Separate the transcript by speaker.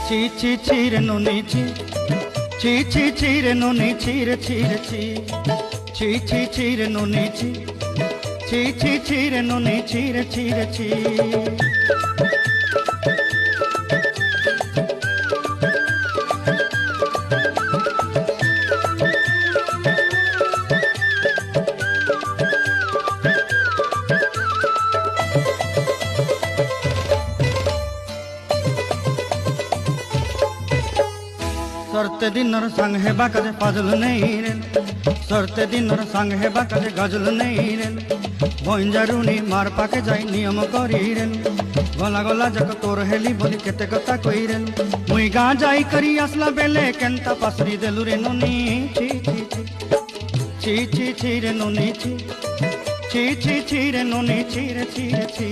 Speaker 1: ছি ছি ছি রে নুনি ছি, ছি ছি ছি রে নুনি ছি রে ছি রে ছি, ছি ছি ছি রে নুনি ছি, ছি ছি ছি রে নুনি ছি রে ছি রে ছি। सरते दिनर संग हेबा काजे फाजल नहीं रेन, सरते दिनर संग हेबा काजे गजल नहीं रेन, भंजारुनी मार पाके जाई नियम करी रेन, गला गला जक तोर हेली बोली केते कथा कई रेन, मुई गा जाई करी आसला बेले केंता पासरी देलु रे नुनी ची ची ची, ची ची ची रे नुनी ची, ची ची ची रे नुनी ची रे ची रे ची।